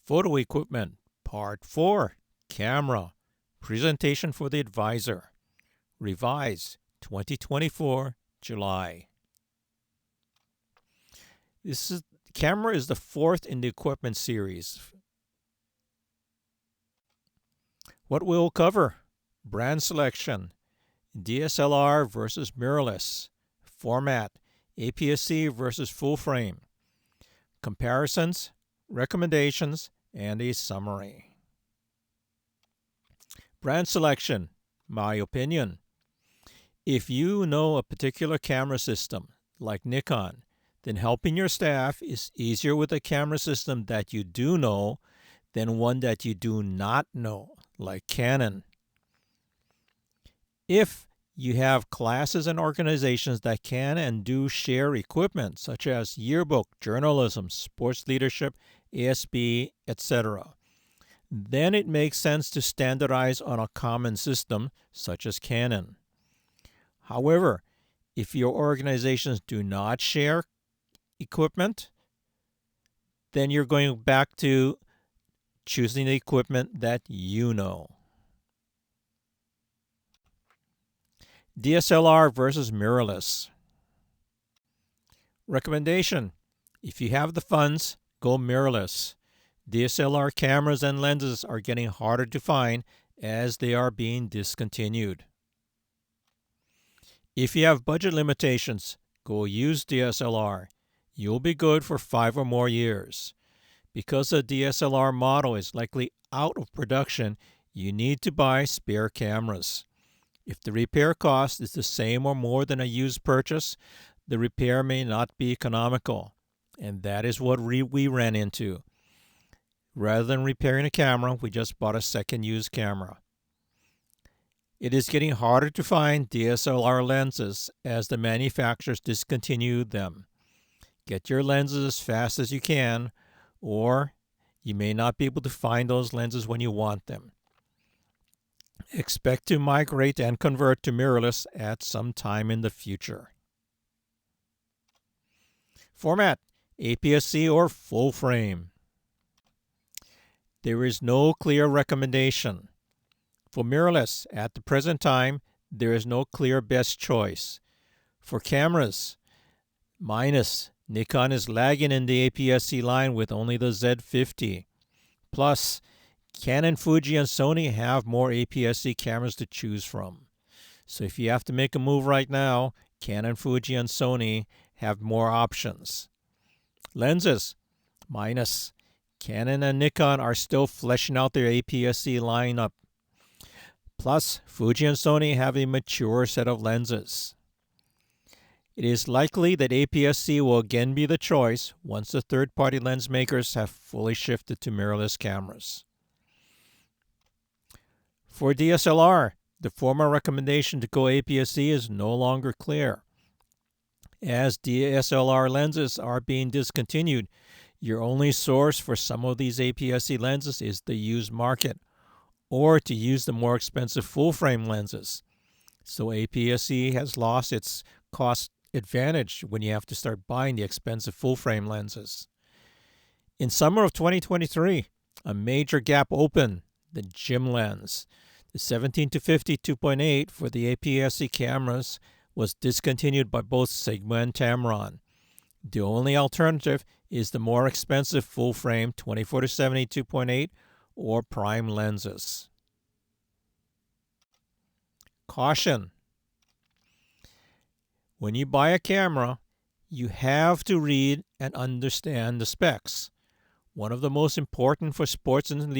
Photo Equipment, Part 4, Camera, Presentation for the Advisor, Revised, 2024, July. Camera is the fourth in the equipment series. What we'll cover: brand selection, dSLR versus mirrorless, format, APS-C versus full frame, comparisons, recommendations, and a summary. Brand selection, my opinion. If you know a particular camera system, like Nikon, then helping your staff is easier with a camera system that you do know than one that you do not know, like Canon. If you have classes and organizations that can and do share equipment, such as yearbook, journalism, sports leadership, ASB, etc., then it makes sense to standardize on a common system, such as Canon. However, if your organizations do not share equipment, then you're going back to choosing the equipment that you know. dSLR versus mirrorless. Recommendation: if you have the funds, go mirrorless. dSLR cameras and lenses are getting harder to find as they are being discontinued. If you have budget limitations, go use dSLR. You'll be good for 5 or more years. Because the dSLR model is likely out of production, you need to buy spare cameras. If the repair cost is the same or more than a used purchase, the repair may not be economical. And that is what we ran into. Rather than repairing a camera, we just bought a second used camera. It is getting harder to find dSLR lenses as the manufacturers discontinue them. Get your lenses as fast as you can, or you may not be able to find those lenses when you want them. Expect to migrate and convert to mirrorless at some time in the future. Format: APS-C or full frame. There is no clear recommendation. For mirrorless, at the present time, there is no clear best choice. For cameras, Nikon is lagging in the APS-C line with only the Z50. Plus, Canon, Fuji, and Sony have more APS-C cameras to choose from. So if you have to make a move right now, Canon, Fuji, and Sony have more options. Lenses, Canon and Nikon are still fleshing out their APS-C lineup. Plus, Fuji and Sony have a mature set of lenses. It is likely that APS-C will again be the choice once the third-party lens makers have fully shifted to mirrorless cameras. For dSLR, the former recommendation to go APS-C is no longer clear. As dSLR lenses are being discontinued, your only source for some of these APS-C lenses is the used market, or to use the more expensive full-frame lenses. So APS-C has lost its cost advantage when you have to start buying the expensive full-frame lenses. In summer of 2023, a major gap opened: the Gym lens. The 17-50 2.8 for the APS-C cameras was discontinued by both Sigma and Tamron. The only alternative is the more expensive full-frame 24-70 2.8 or prime lenses. Caution: when you buy a camera, you have to read and understand the specs. One of the most important for sports and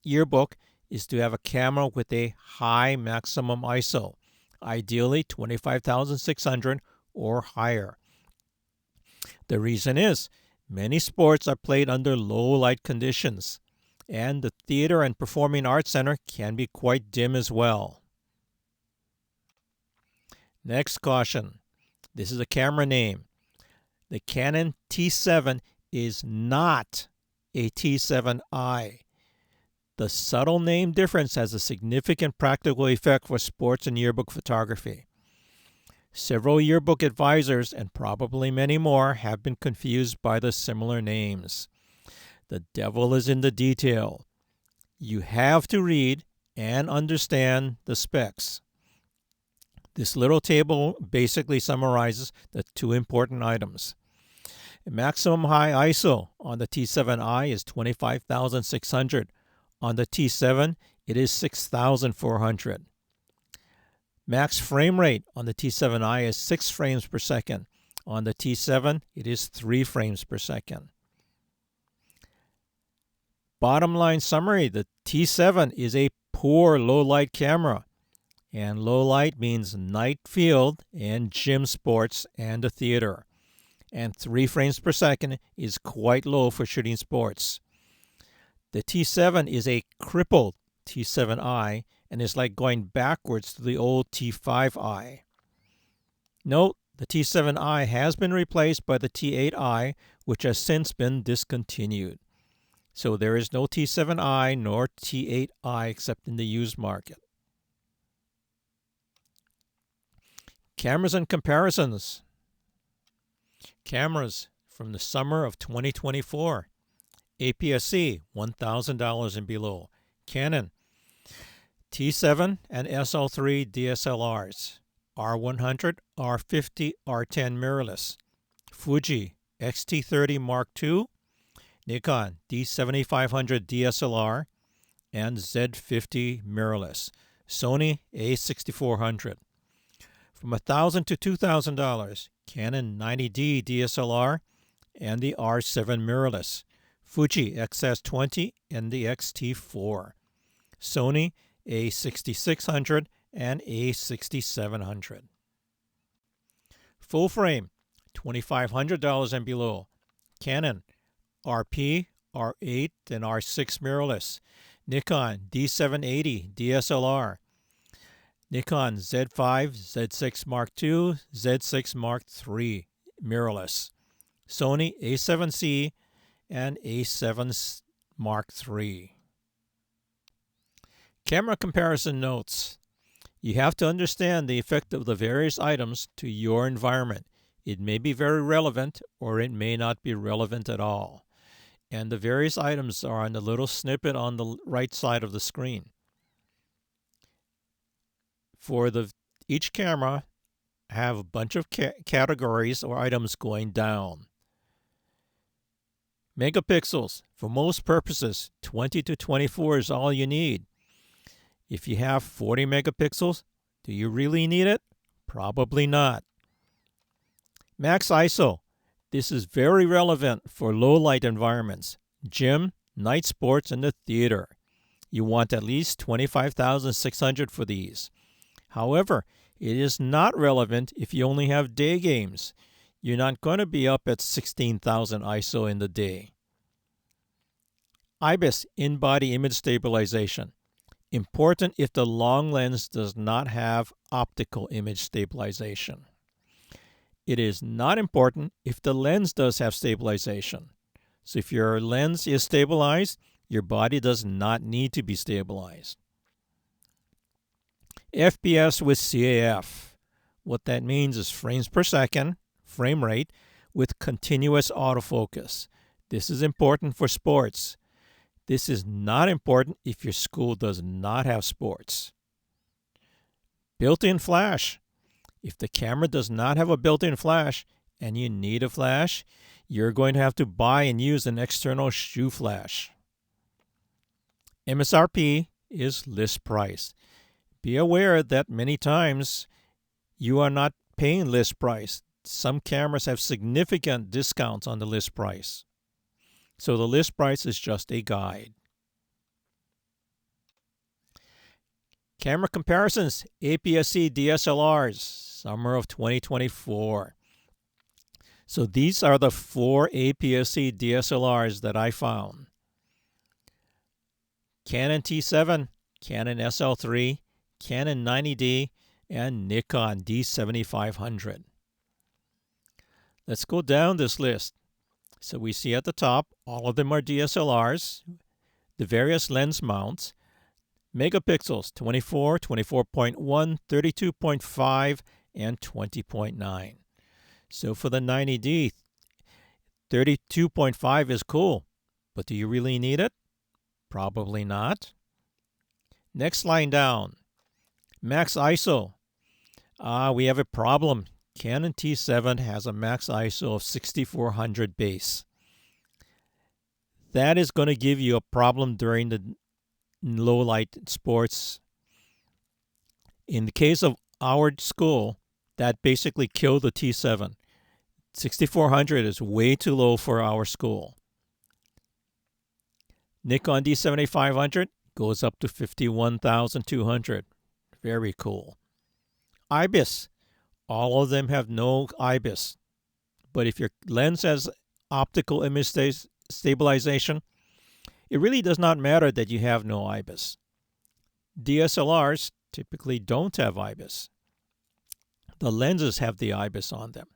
yearbook is to have a camera with a high maximum ISO, ideally 25,600 or higher. The reason is, many sports are played under low light conditions, and the theater and performing arts center can be quite dim as well. Next caution: this is a camera name. The Canon T7 is not a T7i. The subtle name difference has a significant practical effect for sports and yearbook photography. Several yearbook advisors, and probably many more, have been confused by the similar names. The devil is in the detail. You have to read and understand the specs. This little table basically summarizes the two important items. Maximum high ISO on the T7i is 25,600. On the T7, it is 6,400. Max frame rate on the T7i is 6 frames per second. On the T7, it is 3 frames per second. Bottom line summary, the T7 is a poor low-light camera. And low light means night field and gym sports and the theater. And 3 frames per second is quite low for shooting sports. The T7 is a crippled T7i and is like going backwards to the old T5i. Note, the T7i has been replaced by the T8i, which has since been discontinued. So there is no T7i nor T8i except in the used market. Cameras and comparisons. Cameras from the summer of 2024. APS-C, $1,000 and below. Canon, T7 and SL3 dSLRs. R100, R50, R10 mirrorless. Fuji, X-T30 Mark II. Nikon, D7500 DSLR. And Z50 mirrorless. Sony, A6400. From $1,000 to $2,000, Canon 90D DSLR and the R7 mirrorless. Fuji XS20 and the X-T4. Sony A6600 and A6700. Full frame, $2,500 and below. Canon RP, R8 and R6 mirrorless. Nikon D780 DSLR. Nikon Z5, Z6 Mark II, Z6 Mark III mirrorless. Sony A7C and A7 Mark III. Camera comparison notes. You have to understand the effect of the various items to your environment. It may be very relevant or it may not be relevant at all. And the various items are on the little snippet on the right side of the screen. For each camera, have a bunch of categories or items going down. Megapixels. For most purposes, 20 to 24 is all you need. If you have 40 megapixels, do you really need it? Probably not. Max ISO. This is very relevant for low light environments, gym, night sports, and the theater. You want at least 25,600 for these. However, it is not relevant if you only have day games. You're not going to be up at 16,000 ISO in the day. IBIS, in-body image stabilization. Important if the long lens does not have optical image stabilization. It is not important if the lens does have stabilization. So if your lens is stabilized, your body does not need to be stabilized. FPS with CAF. What that means is frames per second, frame rate, with continuous autofocus. This is important for sports. This is not important if your school does not have sports. Built-in flash. If the camera does not have a built-in flash and you need a flash, you're going to have to buy and use an external shoe flash. MSRP is list price. Be aware that many times you are not paying list price. Some cameras have significant discounts on the list price. So the list price is just a guide. Camera comparisons, APS-C DSLRs, summer of 2024. So these are the 4 APS-C DSLRs that I found. Canon T7, Canon SL3, Canon 90D, and Nikon D7500. Let's go down this list. So we see at the top, all of them are DSLRs, the various lens mounts, megapixels, 24, 24.1, 32.5, and 20.9. So for the 90D, 32.5 is cool. But do you really need it? Probably not. Next line down, max ISO. We have a problem. Canon T7 has a max ISO of 6400 base. That is going to give you a problem during the low light sports. In the case of our school, that basically killed the T7. 6400 is way too low for our school. Nikon D7500 goes up to 51,200. Very cool. IBIS. All of them have no IBIS. But if your lens has optical image stabilization, it really does not matter that you have no IBIS. DSLRs typically don't have IBIS. The lenses have the IBIS on them.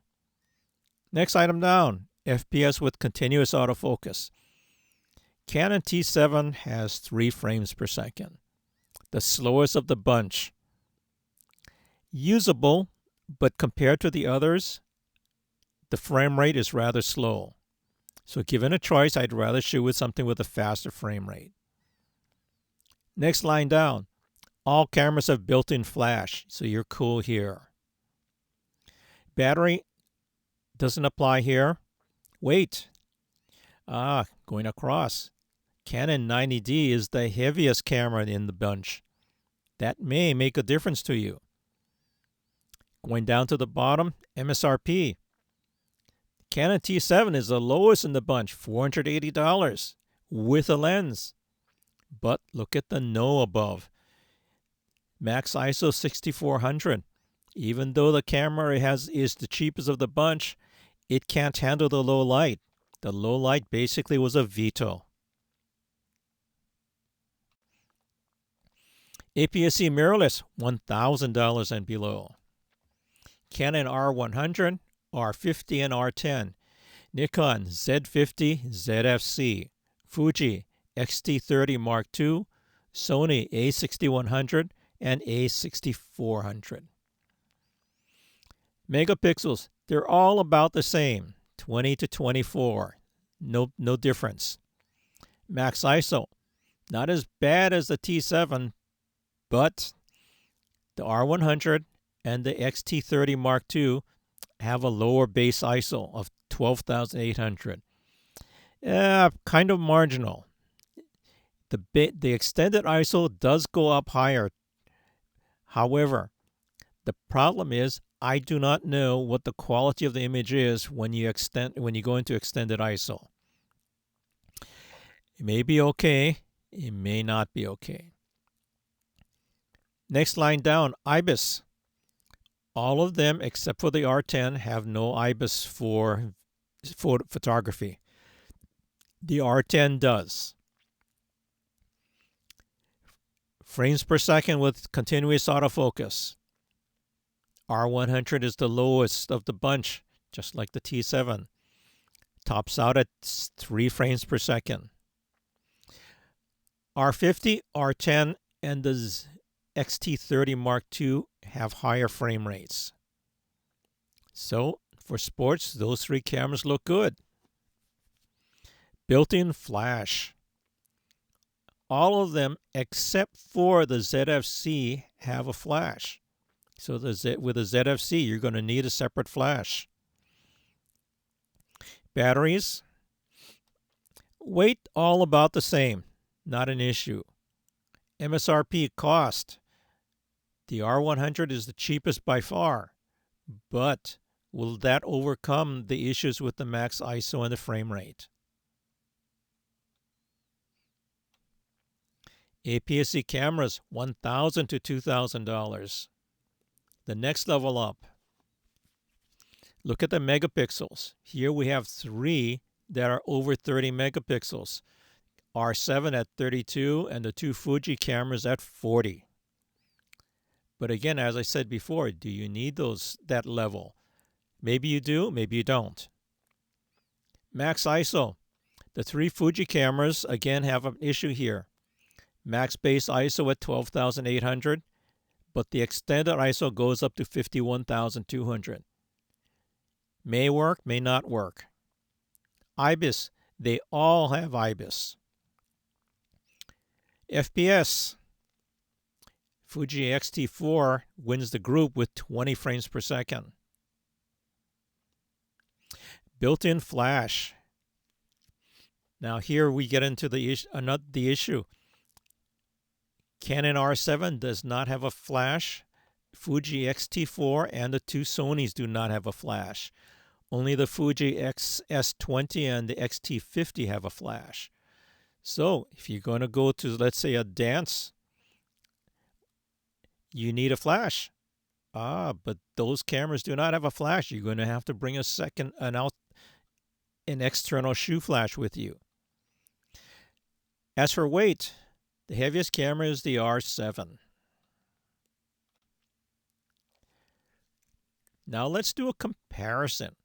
Next item down, FPS with continuous autofocus. Canon T7 has 3 frames per second, the slowest of the bunch. Usable, but compared to the others, the frame rate is rather slow. So given a choice, I'd rather shoot with something with a faster frame rate. Next line down, all cameras have built-in flash, so you're cool here. Battery doesn't apply here. Weight. Going across. Canon 90D is the heaviest camera in the bunch. That may make a difference to you. Going down to the bottom, MSRP. Canon T7 is the lowest in the bunch, $480 with a lens. But look at the no above. Max ISO 6400. Even though the camera is the cheapest of the bunch, it can't handle the low light. The low light basically was a veto. APS-C mirrorless, $1,000 and below. Canon R100, R50, and R10. Nikon Z50, ZFC. Fuji X-T30 Mark II. Sony A6100 and A6400. Megapixels, they're all about the same, 20 to 24. No difference. Max ISO, not as bad as the T7, but the R100 and the X-T30 Mark II have a lower base ISO of 12,800. Kind of marginal. The extended ISO does go up higher. However, the problem is I do not know what the quality of the image is when you go into extended ISO. It may be okay. It may not be okay. Next line down, IBIS. All of them except for the R10 have no IBIS for photography. The R10 does. Frames per second with continuous autofocus. R100 is the lowest of the bunch, just like the T7. Tops out at 3 frames per second. R50, R10, and the X-T30 Mark II have higher frame rates. So, for sports, those 3 cameras look good. Built-in flash. All of them, except for the ZFC, have a flash. So with a ZFC, you're going to need a separate flash. Batteries. Weight, all about the same. Not an issue. MSRP cost. The R100 is the cheapest by far. But will that overcome the issues with the max ISO and the frame rate? APS-C cameras, $1,000 to $2,000. The next level up. Look at the megapixels. Here we have 3 that are over 30 megapixels. R7 at 32 and the 2 Fuji cameras at 40. But again, as I said before, do you need that level? Maybe you do, maybe you don't. Max ISO. The 3 Fuji cameras again have an issue here. Max base ISO at 12,800, but the extended ISO goes up to 51,200. May work, may not work. IBIS, They all have IBIS. FPS. Fuji X-T4 wins the group with 20 frames per second. Built-in flash. Now here we get into the issue. Canon R7 does not have a flash. Fuji X-T4 and the two Sonys do not have a flash. Only the Fuji XS20 and the X-T50 have a flash. So if you're going to go to, let's say, a dance, you need a flash. But those cameras do not have a flash. You're going to have to bring an external shoe flash with you. As for weight, the heaviest camera is the R7. Now let's do a comparison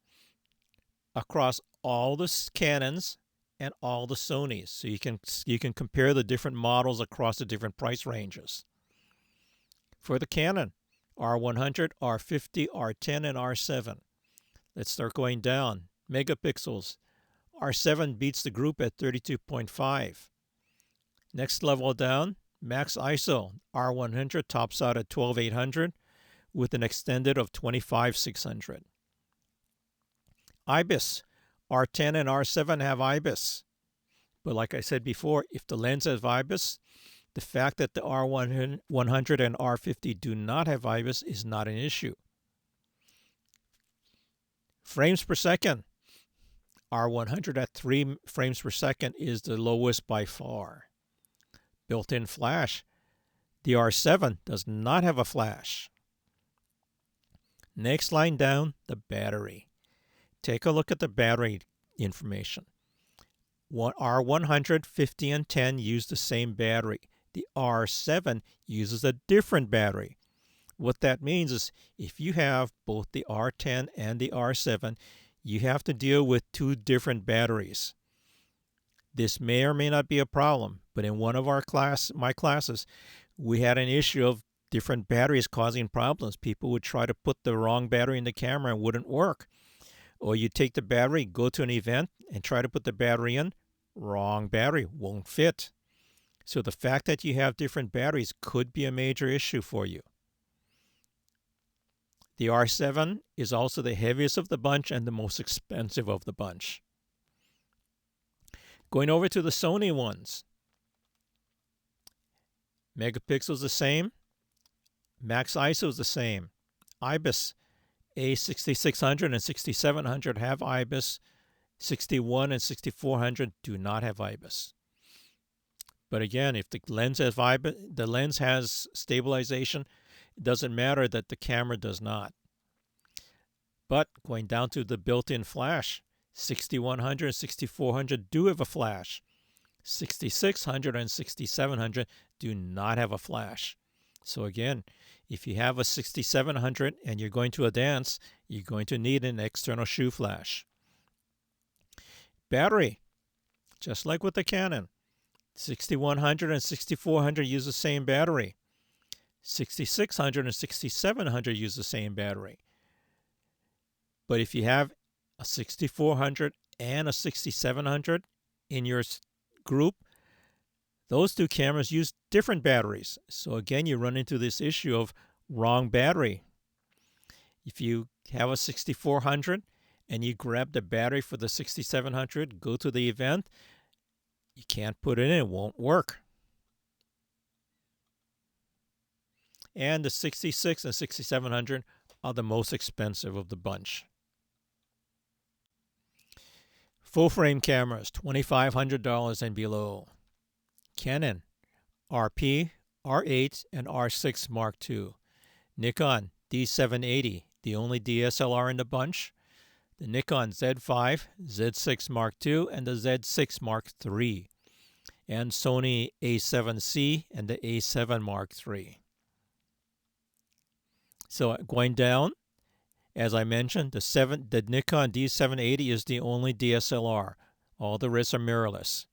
across all the Canons and all the Sonys, so you can compare the different models across the different price ranges. For the Canon, R100, R50, R10, and R7. Let's start going down. Megapixels. R7 beats the group at 32.5. Next level down, max ISO. R100 tops out at 12,800 with an extended of 25,600. IBIS. R10 and R7 have IBIS. But like I said before, if the lens has IBIS, the fact that the R100 and R50 do not have IBIS is not an issue. Frames per second. R100 at 3 frames per second is the lowest by far. Built-in flash. The R7 does not have a flash. Next line down, the battery. Take a look at the battery information. R100, 50, and 10 use the same battery. The R7 uses a different battery. What that means is if you have both the R10 and the R7, you have to deal with two different batteries. This may or may not be a problem, but in one of my classes, we had an issue of different batteries causing problems. People would try to put the wrong battery in the camera and it wouldn't work. Or you take the battery, go to an event, and try to put the battery in. Wrong battery, won't fit. So the fact that you have different batteries could be a major issue for you. The R7 is also the heaviest of the bunch and the most expensive of the bunch. Going over to the Sony ones. Megapixels the same. Max ISO is the same. IBIS. A6600 and 6700 have IBIS. 61 and 6400 do not have IBIS. But again, if the lens has IBIS, the lens has stabilization, it doesn't matter that the camera does not. But going down to the built-in flash, 6100 and 6400 do have a flash. 6600 and 6700 do not have a flash. So again, if you have a 6700 and you're going to a dance, you're going to need an external shoe flash. Battery, just like with the Canon, 6100 and 6400 use the same battery. 6600 and 6700 use the same battery. But if you have a 6400 and a 6700 in your group, those two cameras use different batteries. So again, you run into this issue of wrong battery. If you have a 6400 and you grab the battery for the 6700, go to the event, you can't put it in, it won't work. And the 66 and 6700 are the most expensive of the bunch. Full frame cameras, $2,500 and below. Canon, RP, R8, and R6 Mark II. Nikon, D780, the only DSLR in the bunch. The Nikon Z5, Z6 Mark II, and the Z6 Mark III. And Sony A7C and the A7 Mark III. So going down, as I mentioned, the Nikon D780 is the only DSLR. All the rest are mirrorless.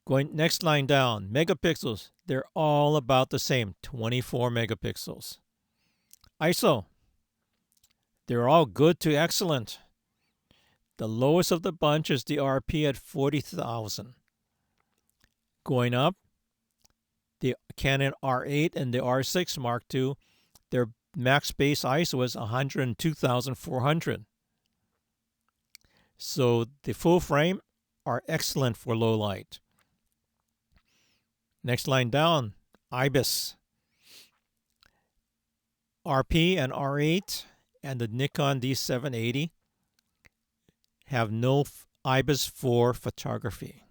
Going next line down, megapixels, they're all about the same, 24 megapixels. ISO, they're all good to excellent. The lowest of the bunch is the RP at 40,000. Going up, the Canon R8 and the R6 Mark II, their max base ISO is 102,400. So the full frame are excellent for low light. Next line down, IBIS. RP and R8 and the Nikon D780 have no IBIS for photography.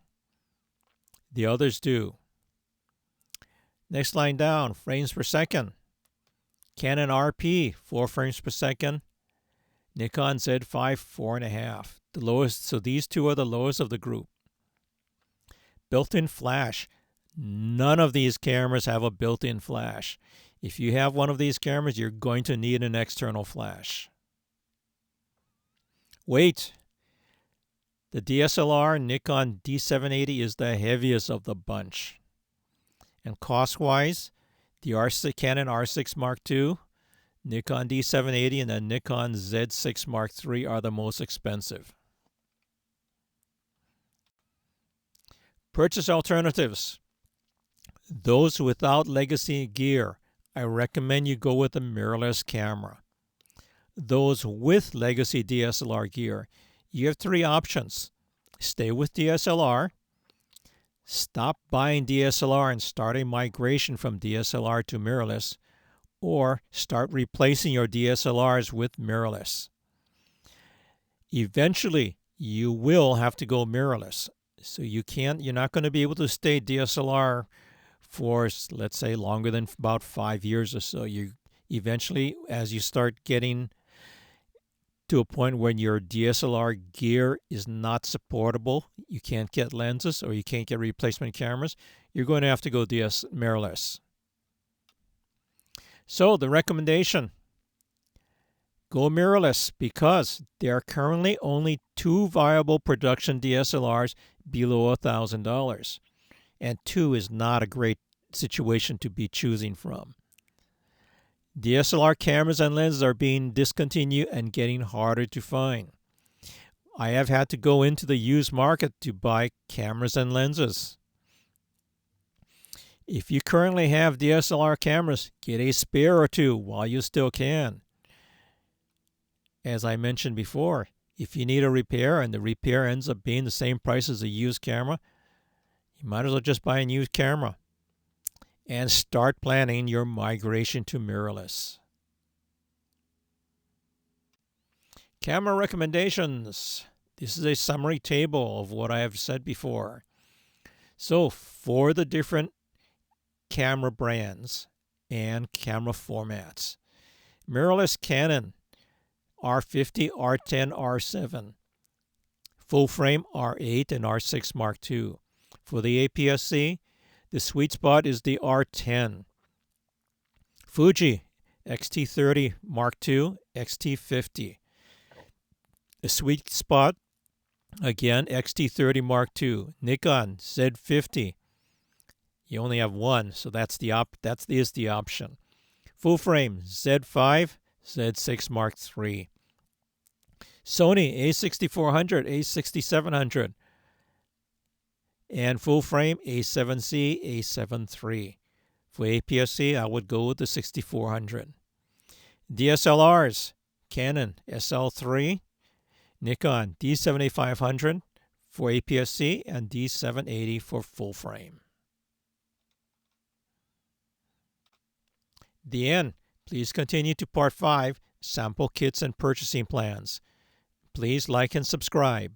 The others do. Next line down, frames per second. Canon RP, 4 frames per second. Nikon Z5, 4.5. The lowest, so these two are the lowest of the group. Built-in flash. None of these cameras have a built-in flash. If you have one of these cameras, you're going to need an external flash. Weight. The DSLR Nikon D780 is the heaviest of the bunch. And cost-wise, the Canon R6 Mark II, Nikon D780, and the Nikon Z6 Mark III are the most expensive. Purchase alternatives. Those without legacy gear, I recommend you go with a mirrorless camera. Those with legacy DSLR gear, you have 3 options. Stay with DSLR, stop buying DSLR and start a migration from DSLR to mirrorless, or start replacing your DSLRs with mirrorless. Eventually, you will have to go mirrorless. So you're not going to be able to stay DSLR for, let's say, longer than about 5 years or so. You eventually, as you start getting to a point when your DSLR gear is not supportable, you can't get lenses or you can't get replacement cameras, you're going to have to go mirrorless. So the recommendation, go mirrorless, because there are currently only 2 viable production DSLRs below $1,000. And 2 is not a great situation to be choosing from. DSLR cameras and lenses are being discontinued and getting harder to find. I have had to go into the used market to buy cameras and lenses. If you currently have DSLR cameras, get a spare or 2 while you still can. As I mentioned before, if you need a repair and the repair ends up being the same price as a used camera, you might as well just buy a used camera and start planning your migration to mirrorless. Camera recommendations. This is a summary table of what I have said before. So for the different camera brands and camera formats, mirrorless Canon R50, R10, R7, full frame R8 and R6 Mark II. For the APS-C, the sweet spot is the R10. Fuji X-T30 Mark II, X-T50. The sweet spot, again, X-T30 Mark II. Nikon Z50. You only have one, so that is the option. Full frame Z5, Z6 Mark III. Sony A6400, A6700. And full frame A7C, A7 III. For APS-C, I would go with the 6400. DSLRs, Canon SL3, Nikon D7500 for APS-C, and D780 for full frame. The end. Please continue to part 5, sample kits and purchasing plans. Please like and subscribe.